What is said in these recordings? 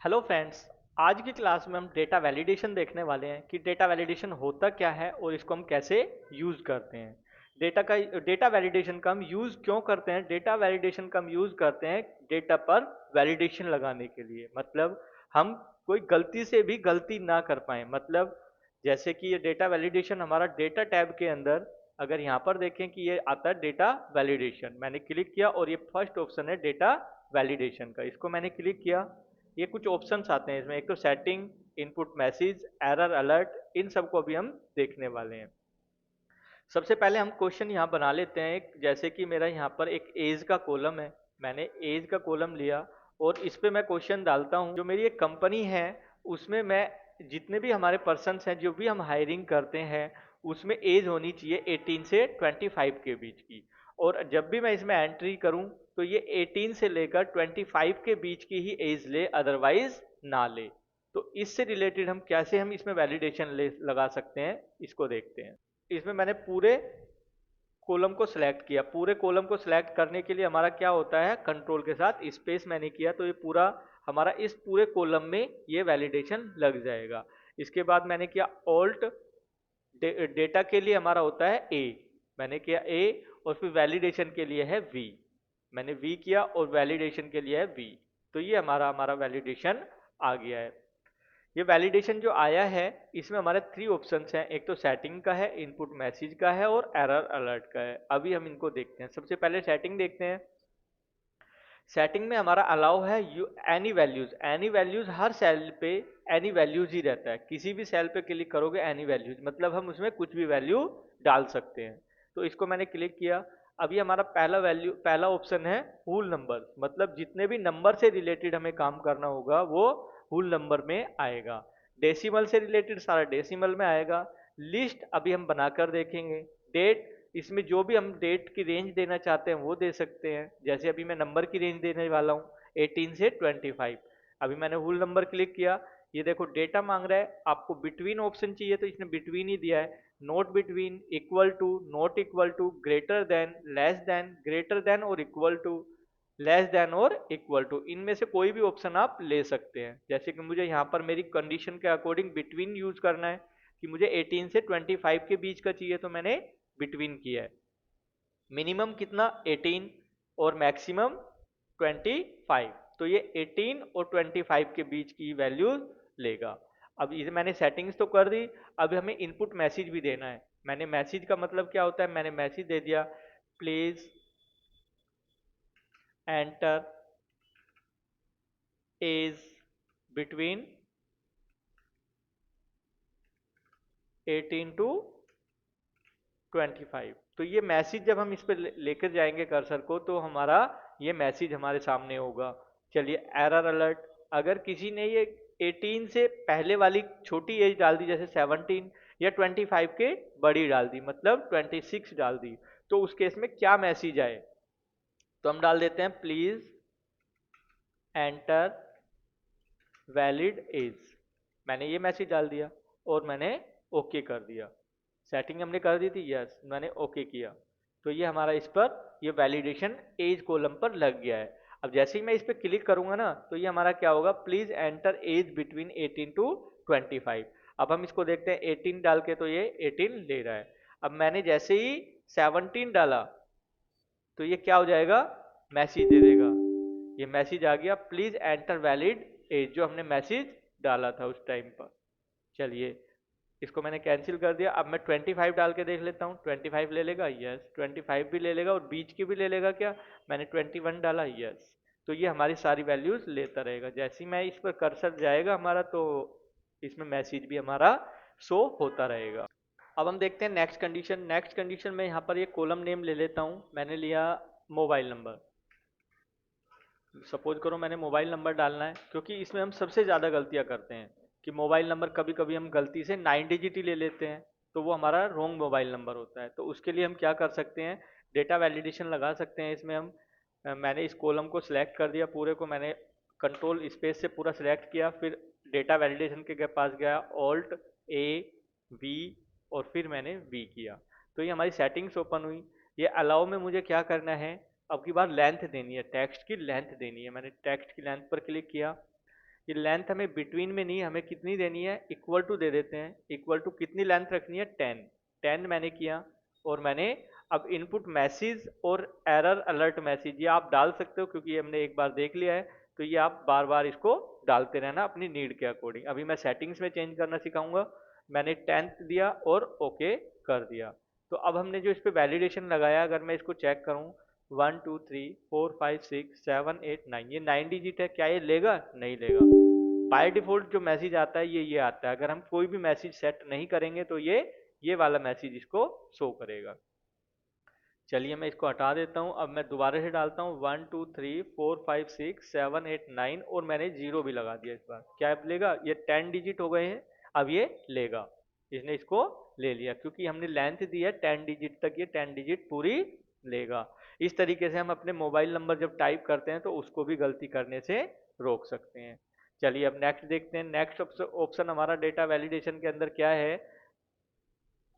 Hello friends. आज की class में हम डेटा वैलिडेशन देखने वाले हैं कि डेटा वैलिडेशन होता क्या है और इसको हम कैसे यूज़ करते हैं। डेटा वैलिडेशन का हम यूज़ क्यों करते हैं? डेटा वैलिडेशन का हम यूज़ करते हैं डेटा पर वैलिडेशन लगाने के लिए। मतलब हम कोई गलती से भी गलती ना कर पाए। मतलब जैसे कि ये डेटा वैलिडेशन हमारा डेटा टैब के अंदर, अगर यहाँ पर देखें कि ये आता है डेटा वैलिडेशन, मैंने क्लिक किया और ये फर्स्ट ऑप्शन है डेटा वैलिडेशन का। इसको मैंने क्लिक किया, ये कुछ ऑप्शंस आते हैं इसमें। एक तो setting, input message, error alert, इन सबको अभी हम देखने वाले हैं। सबसे पहले हम क्वेश्चन यहाँ बना लेते हैं। जैसे कि मेरा यहाँ पर एक एज का कॉलम है, मैंने एज का कॉलम लिया और इस पे मैं क्वेश्चन डालता हूँ। जो मेरी एक कंपनी है उसमें मैं जितने भी हमारे पर्सनस हैं जो भी हम हायरिंग करते हैं उसमें एज होनी चाहिए 18 से 25 के बीच की। और जब भी मैं इसमें एंट्री करूं तो ये 18 से लेकर 25 के बीच की ही एज ले, अदरवाइज ना ले। तो इससे रिलेटेड हम कैसे हम इसमें वैलिडेशन ले लगा सकते हैं, इसको देखते हैं। इसमें मैंने पूरे कॉलम को सिलेक्ट किया। पूरे कॉलम को सिलेक्ट करने के लिए हमारा क्या होता है, कंट्रोल के साथ स्पेस मैंने किया तो ये पूरा हमारा इस पूरे कॉलम में ये वैलिडेशन लग जाएगा। इसके बाद मैंने किया ऑल्ट, डेटा के लिए हमारा होता है ए, मैंने किया ए, और फिर वैलिडेशन के लिए है वी, मैंने वी किया और वैलिडेशन के लिए है वी। तो ये हमारा हमारा वैलिडेशन आ गया है। ये वैलिडेशन जो आया है इसमें हमारे 3 ऑप्शंस हैं। एक तो सेटिंग का है, इनपुट मैसेज का है और एरर अलर्ट का है। अभी हम इनको देखते हैं। सबसे पहले सेटिंग देखते हैं। सेटिंग में हमारा अलाउ है you any values. Any values हर सेल पे एनी वैल्यूज ही रहता है। किसी भी सेल पे क्लिक करोगे एनी वैल्यूज, मतलब हम उसमें कुछ भी वैल्यू डाल सकते हैं। तो इसको मैंने क्लिक किया। अभी हमारा पहला ऑप्शन है होल नंबर, मतलब जितने भी नंबर से रिलेटेड हमें काम करना होगा वो होल नंबर में आएगा। डेसिमल से रिलेटेड सारा डेसिमल में आएगा। लिस्ट अभी हम बनाकर देखेंगे। डेट, इसमें जो भी हम डेट की रेंज देना चाहते हैं वो दे सकते हैं। जैसे अभी मैं नंबर की रेंज देने वाला हूँ 18 से 25। अभी मैंने होल नंबर क्लिक किया। ये देखो डेटा मांग रहा है, आपको बिटवीन ऑप्शन चाहिए तो इसने बिटवीन ही दिया है। Not between, equal to, not equal to, greater than, less than, greater than और इक्वल टू, लेस देन और इक्वल टू, इनमें से कोई भी ऑप्शन आप ले सकते हैं। जैसे कि मुझे यहाँ पर मेरी कंडीशन के अकॉर्डिंग बिटवीन यूज करना है कि मुझे 18 से 25 के बीच का चाहिए तो मैंने बिटवीन किया है। मिनिमम कितना 18 और मैक्सिमम 25, तो ये 18 और 25 के बीच की वैल्यू लेगा। अब इसे मैंने सेटिंग्स तो कर दी। अब हमें इनपुट मैसेज भी देना है। मैंने मैसेज का मतलब क्या होता है, मैंने मैसेज दे दिया please enter age between 18 to 25। तो ये मैसेज जब हम इस पर लेकर जाएंगे कर्सर को तो हमारा ये मैसेज हमारे सामने होगा। चलिए एरर अलर्ट, अगर किसी ने ये 18 से पहले वाली छोटी एज डाल दी, जैसे 17, या 25 के बड़ी डाल दी, मतलब 26 डाल दी, तो उस केस में क्या मैसेज आए, तो हम डाल देते हैं प्लीज एंटर वैलिड एज। मैंने ये मैसेज डाल दिया और मैंने ओके कर दिया। सेटिंग हमने कर दी थी, यस, मैंने ओके किया। तो ये हमारा इस पर ये वैलिडेशन एज कॉलम पर लग गया है। अब जैसे ही मैं इस पर क्लिक करूंगा ना तो ये हमारा क्या होगा, please enter age between 18 to 25। अब हम इसको देखते हैं, 18 डाल के तो ये 18 ले रहा है। अब मैंने जैसे ही 17 डाला तो ये क्या हो जाएगा, मैसेज दे देगा। ये मैसेज आ गया प्लीज एंटर वैलिड एज, जो हमने मैसेज डाला था उस टाइम पर। चलिए इसको मैंने कैंसिल कर दिया। अब मैं 25 डाल के देख लेता हूँ, 25 ले लेगा, यस, 25 भी ले लेगा और बीच की भी ले लेगा। क्या, मैंने 21 डाला, यस। तो ये हमारी सारी वैल्यूज लेता रहेगा। जैसे ही मैं इस पर कर्सर जाएगा हमारा तो इसमें मैसेज भी हमारा शो होता रहेगा। अब हम देखते हैं नेक्स्ट कंडीशन। नेक्स्ट कंडीशन में यहाँ पर ये कॉलम नेम ले लेता हूँ। मैंने लिया मोबाइल नंबर। सपोज करो मैंने मोबाइल नंबर डालना है, क्योंकि इसमें हम सबसे ज़्यादा गलतियाँ करते हैं कि मोबाइल नंबर कभी कभी हम गलती से 9 डिजिट ही ले लेते हैं, तो वो हमारा रॉन्ग मोबाइल नंबर होता है। तो उसके लिए हम क्या कर सकते हैं, डेटा वैलिडेशन लगा सकते हैं इसमें हम। मैंने इस कॉलम को सिलेक्ट कर दिया, पूरे को मैंने कंट्रोल स्पेस से पूरा सिलेक्ट किया, फिर डेटा वैलिडेशन के पास गया, ऑल्ट ए वी, और फिर मैंने वी किया। तो ये हमारी सेटिंग्स ओपन हुई। ये अलाउ में मुझे क्या करना है, अब की बार लेंथ देनी है, टेक्स्ट की लेंथ देनी है। मैंने टेक्स्ट की लेंथ पर क्लिक किया। ये लेंथ हमें बिटवीन में नहीं, हमें कितनी देनी है, इक्वल टू दे देते हैं। इक्वल टू कितनी लेंथ रखनी है, 10। 10 मैंने किया और मैंने अब इनपुट मैसेज और एरर अलर्ट मैसेज ये आप डाल सकते हो, क्योंकि ये हमने एक बार देख लिया है, तो ये आप बार बार इसको डालते रहना अपनी नीड के अकॉर्डिंग। अभी मैं सेटिंग्स में चेंज करना सिखाऊंगा। मैंने 10th दिया और ओके कर दिया। तो अब हमने जो इस पे वैलिडेशन लगाया, अगर मैं इसको चेक करूं, 1 2 3 4 5 6 7 8 9, ये 9 डिजिट है, क्या ये लेगा, नहीं लेगा। बाय डिफॉल्ट जो मैसेज आता है ये आता है। अगर हम कोई भी मैसेज सेट नहीं करेंगे तो ये वाला मैसेज इसको शो करेगा। चलिए मैं इसको हटा देता हूँ। अब मैं दोबारा से डालता हूँ 1 2 3 4 5 6 7 8 9 और मैंने जीरो भी लगा दिया। इस बार क्या लेगा, ये 10 डिजिट हो गए हैं, अब ये लेगा। इसने इसको ले लिया क्योंकि हमने लेंथ दी है 10 डिजिट तक, ये 10 डिजिट पूरी लेगा। इस तरीके से हम अपने मोबाइल नंबर जब टाइप करते हैं तो उसको भी गलती करने से रोक सकते हैं। चलिए अब नेक्स्ट देखते हैं। नेक्स्ट ऑप्शन हमारा डेटा वैलिडेशन के अंदर क्या है,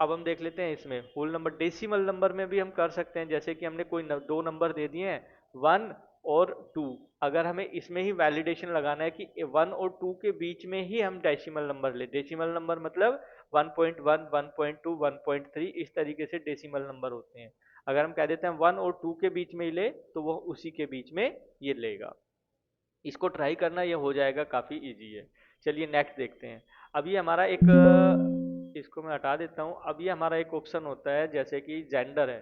अब हम देख लेते हैं। इसमें होल नंबर, डेसिमल नंबर में भी हम कर सकते हैं। जैसे कि हमने कोई दो नंबर दे दिए हैं 1 और 2, अगर हमें इसमें ही वैलिडेशन लगाना है कि 1 और 2 के बीच में ही हम डेसिमल नंबर ले, डेसिमल नंबर मतलब 1.1 1.2 1.3 इस तरीके से डेसिमल नंबर होते हैं। अगर हम कह देते हैं 1 और 2 के बीच में ही ले तो वो उसी के बीच में ये लेगा। इसको ट्राई करना, ये हो जाएगा, काफ़ी इजी है। चलिए नेक्स्ट देखते हैं। अब ये हमारा एक इसको मैं हटा देता हूँ। अब ये हमारा एक ऑप्शन होता है जैसे कि जेंडर है।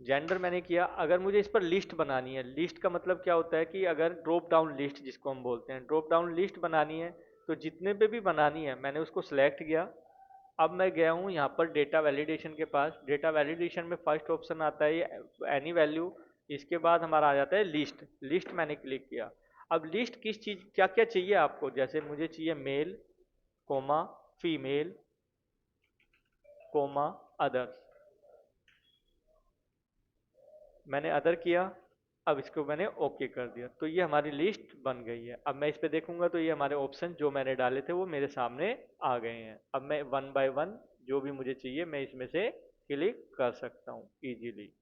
जेंडर मैंने किया, अगर मुझे इस पर लिस्ट बनानी है, लिस्ट का मतलब क्या होता है कि अगर ड्रॉप डाउन लिस्ट जिसको हम बोलते हैं, ड्रॉप डाउन लिस्ट बनानी है तो जितने पे भी बनानी है मैंने उसको सिलेक्ट किया। अब मैं गया हूँ यहाँ पर डेटा वैलिडेशन के पास। डेटा वैलिडेशन में फर्स्ट ऑप्शन आता है ये एनी वैल्यू, इसके बाद हमारा आ जाता है लिस्ट। लिस्ट मैंने क्लिक किया। अब लिस्ट किस चीज़, क्या क्या चाहिए आपको, जैसे मुझे चाहिए male comma female comma others, मैंने अदर किया। अब इसको मैंने ओके कर दिया तो ये हमारी लिस्ट बन गई है। अब मैं इस पे देखूंगा तो ये हमारे ऑप्शन जो मैंने डाले थे वो मेरे सामने आ गए हैं। अब मैं वन बाय वन जो भी मुझे चाहिए मैं इसमें से क्लिक कर सकता हूँ इजीली।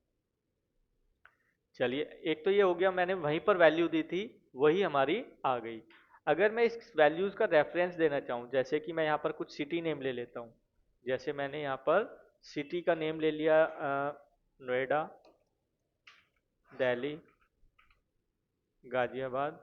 चलिए एक तो ये हो गया, मैंने वहीं पर वैल्यू दी थी वही हमारी आ गई। अगर मैं इस वैल्यूज़ का रेफरेंस देना चाहूँ, जैसे कि मैं यहाँ पर कुछ सिटी नेम ले लेता हूँ। जैसे मैंने यहाँ पर सिटी का नेम ले लिया नोएडा, दिल्ली, गाजियाबाद।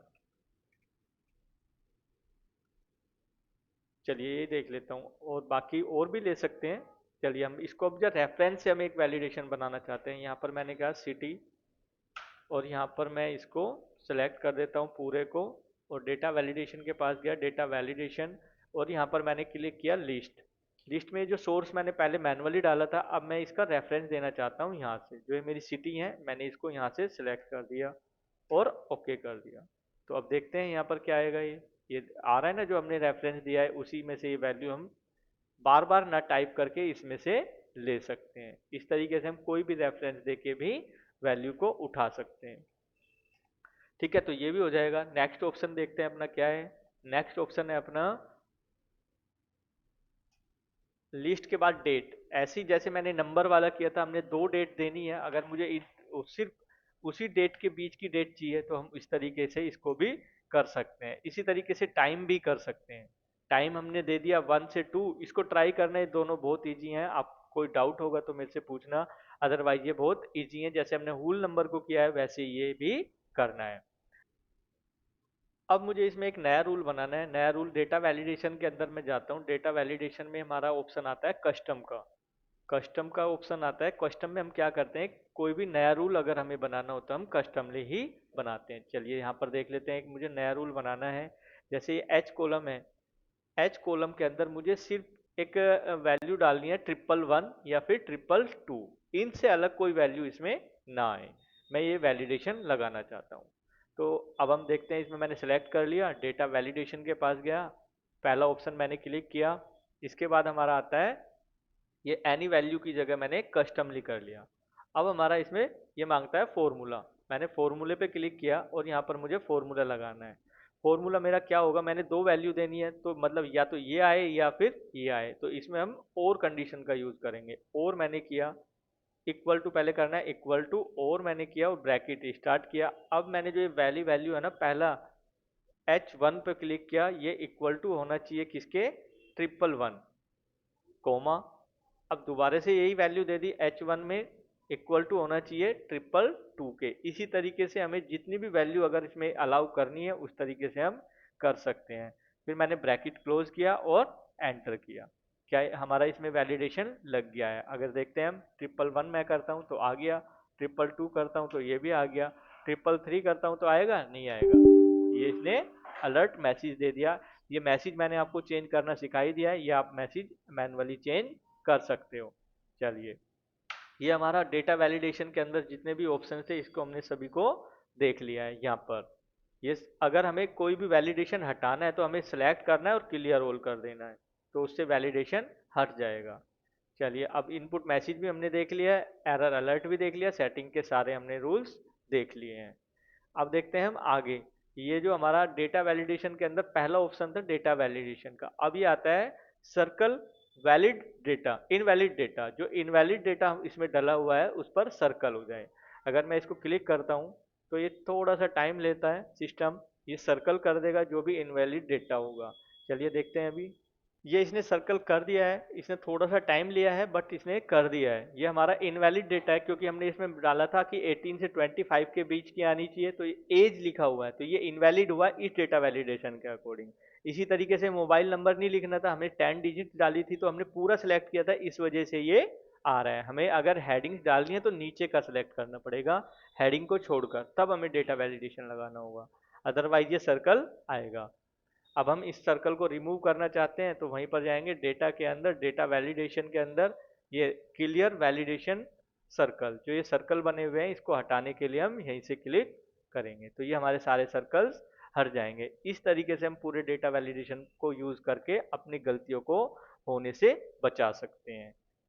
चलिए ये देख लेता हूँ, और बाकी और भी ले सकते हैं। चलिए हम इसको अब जब रेफरेंस से हम एक वैलिडेशन बनाना चाहते हैं, यहाँ पर मैंने कहा सिटी और यहाँ पर मैं इसको सेलेक्ट कर देता हूँ पूरे को, और डेटा वैलिडेशन के पास गया, डेटा वैलिडेशन, और यहाँ पर मैंने क्लिक किया लिस्ट। लिस्ट में जो सोर्स मैंने पहले मैनुअली डाला था, अब मैं इसका रेफरेंस देना चाहता हूँ यहाँ से, जो है मेरी सिटी है, मैंने इसको यहाँ से सिलेक्ट कर दिया और ओके कर दिया। तो अब देखते हैं यहाँ पर क्या आएगा। ये आ रहा है ना, जो हमने रेफरेंस दिया है उसी में से ये वैल्यू हम बार बार ना टाइप करके इसमें से ले सकते हैं। इस तरीके से हम कोई भी रेफरेंस देके भी वैल्यू को उठा सकते हैं। ठीक है, तो ये भी हो जाएगा। नेक्स्ट ऑप्शन देखते हैं अपना क्या है। नेक्स्ट ऑप्शन है अपना लिस्ट के बाद डेट। ऐसी जैसे मैंने नंबर वाला किया था, हमने दो डेट देनी है। अगर मुझे सिर्फ उसी डेट के बीच की डेट चाहिए तो हम इस तरीके से इसको भी कर सकते हैं। इसी तरीके से टाइम भी कर सकते हैं। टाइम हमने दे दिया 1 से 2, इसको ट्राई करना है, दोनों बहुत ईजी हैं। आप कोई डाउट होगा तो मेरे से पूछना, अदरवाइज ये बहुत ईजी है। जैसे हमने होल नंबर को किया है वैसे ये भी करना है। अब मुझे इसमें एक नया रूल बनाना है। नया रूल डेटा वैलिडेशन के अंदर मैं जाता हूँ। डेटा वैलिडेशन में हमारा ऑप्शन आता है कस्टम का। कस्टम का ऑप्शन आता है। कस्टम में हम क्या करते हैं, कोई भी नया रूल अगर हमें बनाना होता है हम कस्टमली ही बनाते हैं। चलिए यहाँ पर देख लेते हैं, एक मुझे नया रूल बनाना है। जैसे ये एच कॉलम है, एच कॉलम के अंदर मुझे सिर्फ एक वैल्यू डालनी है 111 या फिर 222, इनसे अलग कोई वैल्यू इसमें ना आए। मैं ये वैलिडेशन लगाना चाहता हूँ। तो अब हम देखते हैं, इसमें मैंने सेलेक्ट कर लिया, डेटा वैलिडेशन के पास गया, पहला ऑप्शन मैंने क्लिक किया। इसके बाद हमारा आता है ये एनी वैल्यू की जगह मैंने कस्टमली कर लिया। अब हमारा इसमें ये मांगता है फॉर्मूला। मैंने फॉर्मूले पे क्लिक किया और यहाँ पर मुझे फॉर्मूला लगाना है। फॉर्मूला मेरा क्या होगा, मैंने दो वैल्यू देनी है तो मतलब या तो ये आए या फिर ये आए, तो इसमें हम और कंडीशन का यूज करेंगे। और मैंने किया इक्वल टू, पहले करना है इक्वल टू, और मैंने किया और ब्रैकेट स्टार्ट किया। अब मैंने जो ये वैल्यू है ना, पहला H1 पे क्लिक किया, ये इक्वल टू होना चाहिए किसके, 111, कोमा। अब दोबारा से यही वैल्यू दे दी, H1 में इक्वल टू होना चाहिए 222 के। इसी तरीके से हमें जितनी भी वैल्यू अगर इसमें अलाउ करनी है उस तरीके से हम कर सकते हैं। फिर मैंने ब्रैकेट क्लोज किया और एंटर किया, क्या हमारा इसमें वैलिडेशन लग गया है। अगर देखते हैं हम 111 मैं करता हूँ तो आ गया, 222 करता हूँ तो ये भी आ गया, 333 करता हूँ तो आएगा नहीं आएगा, ये इसने अलर्ट मैसेज दे दिया। ये मैसेज मैंने आपको चेंज करना सिखा ही दिया है, ये आप मैसेज मैनुअली चेंज कर सकते हो। चलिए, ये हमारा डेटा वैलिडेशन के अंदर जितने भी ऑप्शन थे इसको हमने सभी को देख लिया है। यहाँ पर ये अगर हमें कोई भी वैलिडेशन हटाना है तो हमें सेलेक्ट करना है और क्लियर ऑल कर देना है, तो उससे वैलिडेशन हट जाएगा। चलिए, अब इनपुट मैसेज भी हमने देख लिया है, एरर अलर्ट भी देख लिया, सेटिंग के सारे हमने रूल्स देख लिए हैं। अब देखते हैं हम आगे, ये जो हमारा डेटा वैलिडेशन के अंदर पहला ऑप्शन था डेटा वैलिडेशन का, अब ये आता है circle valid data invalid data. जो इनवैलिड डेटा इसमें डला हुआ है उस पर सर्कल हो जाए। अगर मैं इसको क्लिक करता हूँ तो ये थोड़ा सा टाइम लेता है सिस्टम, ये सर्कल कर देगा जो भी इनवैलिड डेटा होगा। चलिए देखते हैं अभी, ये इसने सर्कल कर दिया है, इसने थोड़ा सा टाइम लिया है बट इसने कर दिया है। ये हमारा इनवैलिड डेटा है क्योंकि हमने इसमें डाला था कि 18 से 25 के बीच की आनी चाहिए, तो ये एज लिखा हुआ है तो ये इनवैलिड हुआ इस डेटा वैलिडेशन के अकॉर्डिंग। इसी तरीके से मोबाइल नंबर नहीं लिखना था, हमें 10 डिजिट डाली थी तो हमने पूरा सिलेक्ट किया था, इस वजह से ये आ रहा है। हमें अगर हेडिंग्स डालनी है तो नीचे का सिलेक्ट करना पड़ेगा, हेडिंग को छोड़कर, तब हमें डेटा वैलिडेशन लगाना होगा, अदरवाइज ये सर्कल आएगा। अब हम इस सर्कल को रिमूव करना चाहते हैं तो वहीं पर जाएंगे डेटा के अंदर, डेटा वैलिडेशन के अंदर ये क्लियर वैलिडेशन सर्कल, जो ये सर्कल बने हुए हैं इसको हटाने के लिए हम यहीं से क्लिक करेंगे तो ये हमारे सारे सर्कल्स हट जाएंगे। इस तरीके से हम पूरे डेटा वैलिडेशन को यूज करके अपनी गलतियों को होने से बचा सकते हैं।